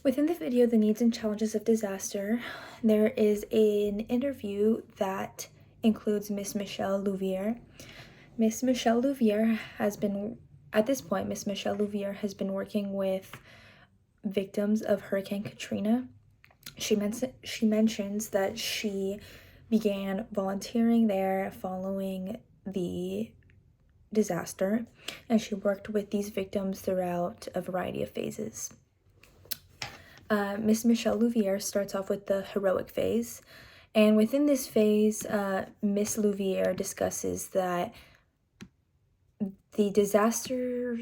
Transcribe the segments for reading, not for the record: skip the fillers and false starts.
Within the video, The Needs and Challenges of Disaster, there is an interview that includes Miss Michelle Louvier. Miss Michelle Louvier has been, at this point, Miss Michelle Louvier has been working with victims of Hurricane Katrina. She mentions that she began volunteering there following the disaster, and she worked with these victims throughout a variety of phases. Miss Michelle Louvier starts off with the heroic phase, and within this phase, Miss Louvier discusses that the disaster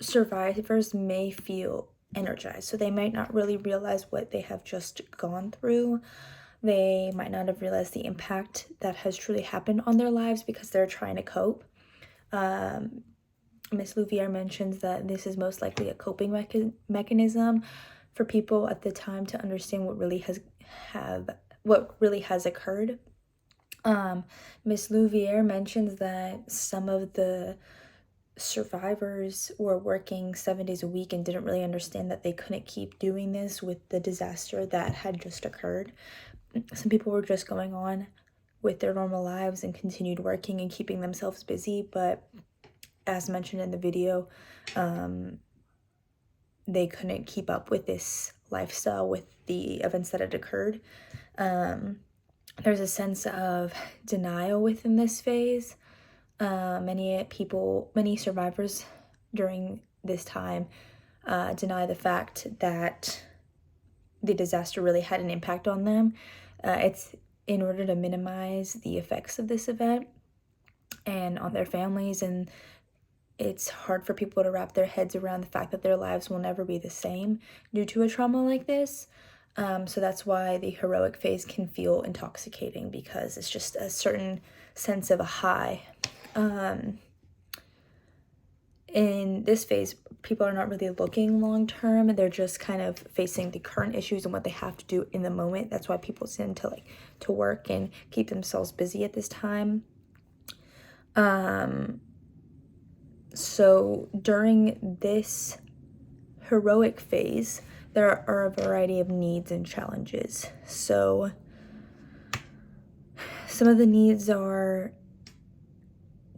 survivors may feel energized, so they might not really realize what they have just gone through. They might not have realized the impact that has truly happened on their lives because they're trying to cope. Miss Louvier mentions that this is most likely a coping mechanism for people at the time to understand what really has occurred. Miss Louvier mentions that some of the survivors were working 7 days a week and didn't really understand that they couldn't keep doing this with the disaster that had just occurred. Some people were just going on with their normal lives and continued working and keeping themselves busy, but as mentioned in the video, they couldn't keep up with this lifestyle with the events that had occurred. There's a sense of denial within this phase. Many survivors during this time deny the fact that the disaster really had an impact on them. It's in order to minimize the effects of this event and on their families, and it's hard for people to wrap their heads around the fact that their lives will never be the same due to a trauma like this. So that's why the heroic phase can feel intoxicating, because it's just a certain sense of a high. In this phase, people are not really looking long term. They're just kind of facing the current issues and what they have to do in the moment. That's why people tend to work and keep themselves busy at this time. So during this heroic phase, there are a variety of needs and challenges. So some of the needs are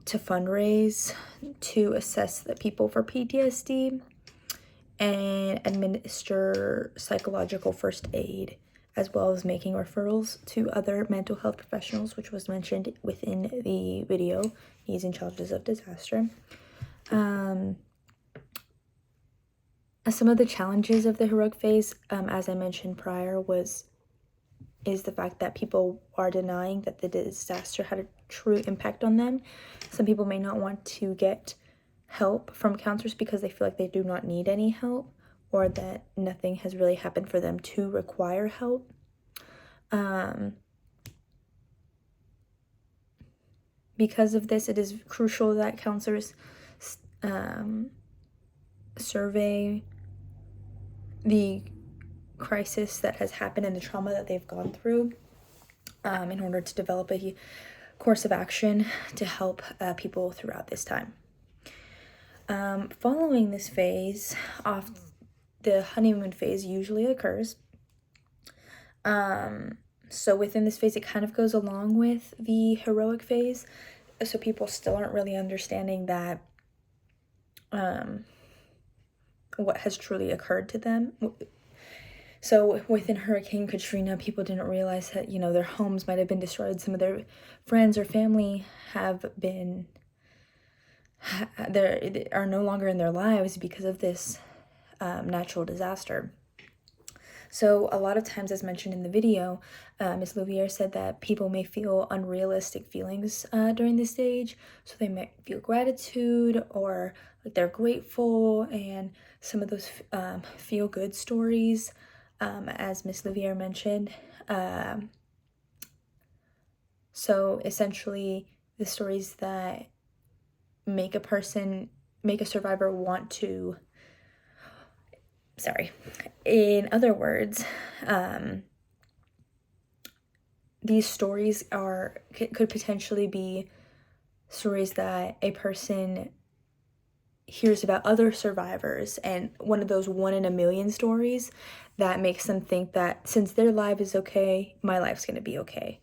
to fundraise, to assess the people for PTSD, and administer psychological first aid, as well as making referrals to other mental health professionals, which was mentioned within the video, Needs and Challenges of Disaster. Some of the challenges of the heroic phase, as I mentioned prior, is the fact that people are denying that the disaster had a true impact on them. Some people may not want to get help from counselors because they feel like they do not need any help, or that nothing has really happened for them to require help. Because of this, it is crucial that counselors survey the crisis that has happened and the trauma that they've gone through in order to develop a course of action to help people throughout this time. Following this phase, the honeymoon phase usually occurs. So within this phase, it kind of goes along with the heroic phase. So people still aren't really understanding that what has truly occurred to them. So within Hurricane Katrina, people didn't realize that, their homes might have been destroyed. Some of their friends or family are no longer in their lives because of this natural disaster. So a lot of times, as mentioned in the video, Ms. Louvier said that people may feel unrealistic feelings during this stage. So they might feel gratitude or like they're grateful, and some of those feel-good stories, as Ms. Louvier mentioned. So essentially, the stories that make a survivor want to, in other words, these stories could potentially be stories that a person hears about other survivors and one of those 1 in a million stories that makes them think that since their life is okay, my life's going to be okay.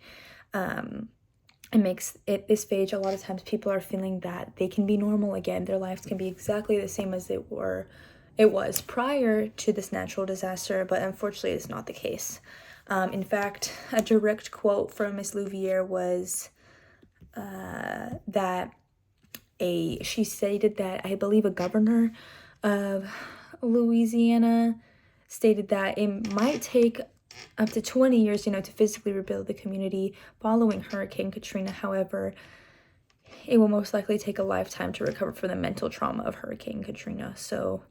It makes it this phase, a lot of times people are feeling that they can be normal again. Their lives can be exactly the same as it was prior to this natural disaster, but unfortunately it's not the case. In fact, a direct quote from Miss Louvier was that she stated that, I believe a governor of Louisiana stated that it might take up to 20 years, to physically rebuild the community following Hurricane Katrina. However, it will most likely take a lifetime to recover from the mental trauma of Hurricane Katrina. So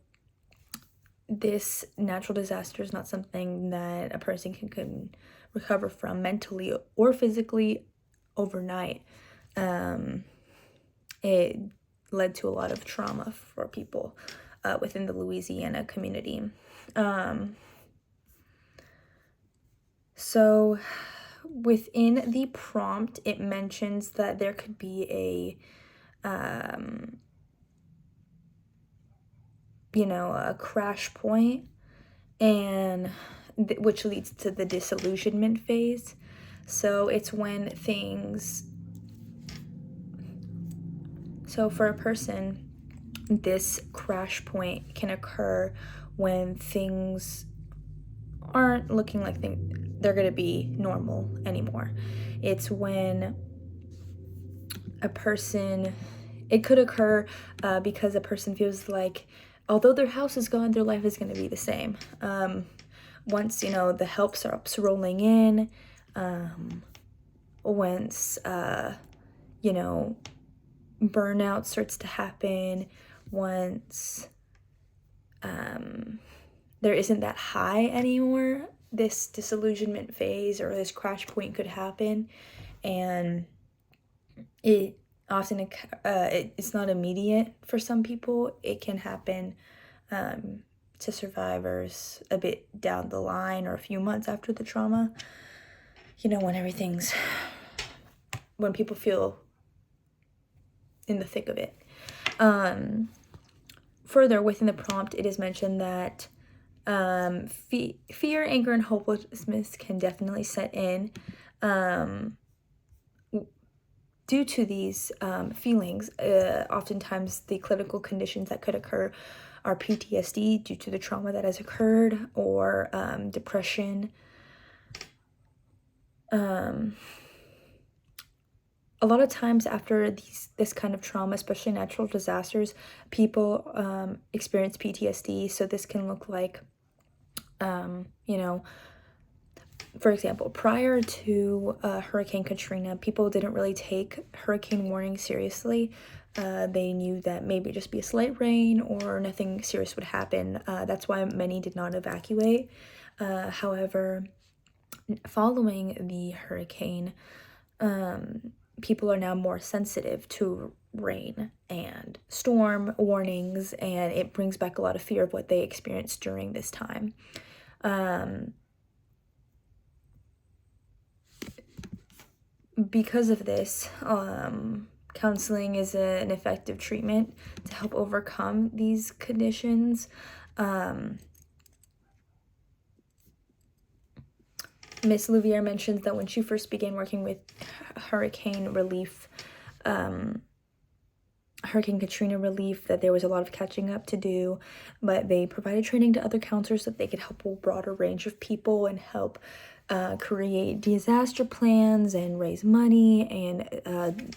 this natural disaster is not something that a person can recover from mentally or physically overnight. It led to a lot of trauma for people within the Louisiana community. So within the prompt, it mentions that there could be a crash point, and which leads to the disillusionment phase. So it's when so for a person, this crash point can occur when things aren't looking like they're going to be normal anymore. It's when it could occur because a person feels like, although their house is gone, their life is going to be the same. Once, the help starts rolling in, once, burnout starts to happen, once there isn't that high anymore, this disillusionment phase or this crash point could happen. And it often it's not immediate for some people. It can happen to survivors a bit down the line or a few months after the trauma, when people feel in the thick of it. Further, within the prompt, it is mentioned that fear, anger, and hopelessness can definitely set in due to these feelings. Oftentimes, the clinical conditions that could occur are PTSD due to the trauma that has occurred, or depression. A lot of times after this kind of trauma, especially natural disasters, people experience PTSD. So this can look like, for example, prior to Hurricane Katrina, people didn't really take hurricane warning seriously. They knew that maybe just be a slight rain or nothing serious would happen. That's why many did not evacuate. However, following the hurricane, people are now more sensitive to rain and storm warnings, and it brings back a lot of fear of what they experienced during this time. Because of this, counseling is an effective treatment to help overcome these conditions. Miss Louvier mentions that when she first began working with hurricane Katrina relief, that there was a lot of catching up to do, but they provided training to other counselors that they could help a broader range of people and help create disaster plans and raise money and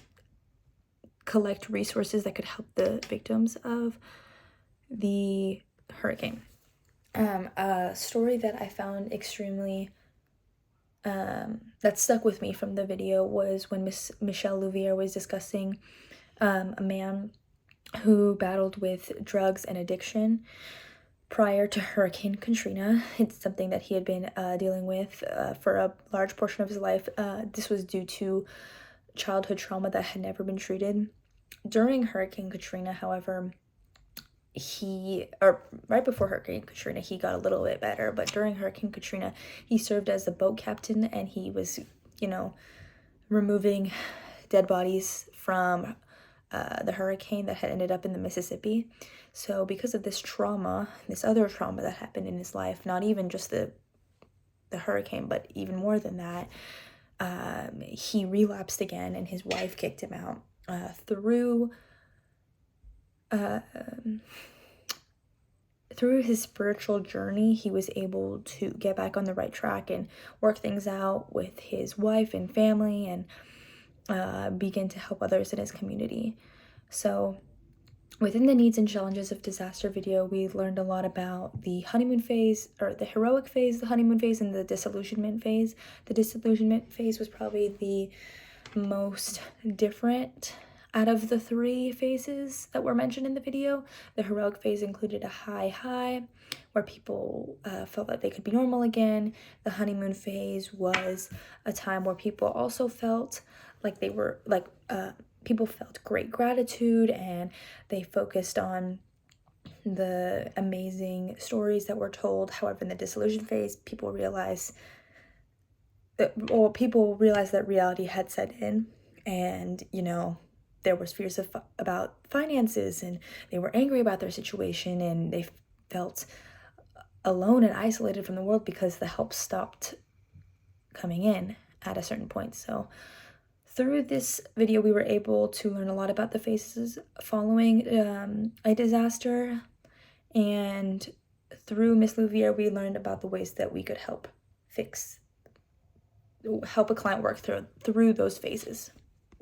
collect resources that could help the victims of the hurricane. A story that I found extremely that stuck with me from the video was when Miss Michelle Louvier was discussing a man who battled with drugs and addiction prior to Hurricane Katrina. It's something that he had been dealing with for a large portion of his life. This was due to childhood trauma that had never been treated. During Hurricane Katrina, however, right before Hurricane Katrina, he got a little bit better, but during Hurricane Katrina, he served as a boat captain, and he was, removing dead bodies from the hurricane that had ended up in the Mississippi. So because of this trauma, this other trauma that happened in his life, not even just the hurricane, but even more than that, he relapsed again, and his wife kicked him out. Through his spiritual journey, he was able to get back on the right track and work things out with his wife and family, and begin to help others in his community. So within the needs and challenges of disaster video, we learned a lot about the honeymoon phase, or the heroic phase, the honeymoon phase, and the disillusionment phase. The disillusionment phase was probably the most different out of the 3 phases that were mentioned in the video. The heroic phase included a high, where people felt that they could be normal again. The honeymoon phase was a time where people also felt like they were, like, people felt great gratitude, and they focused on the amazing stories that were told. However, in the disillusion phase, people realized that reality had set in, and, you know, there was fears about finances, and they were angry about their situation, and they felt alone and isolated from the world because the help stopped coming in at a certain point. So through this video, we were able to learn a lot about the phases following a disaster, and through Miss Louvier, we learned about the ways that we could help a client work through those phases.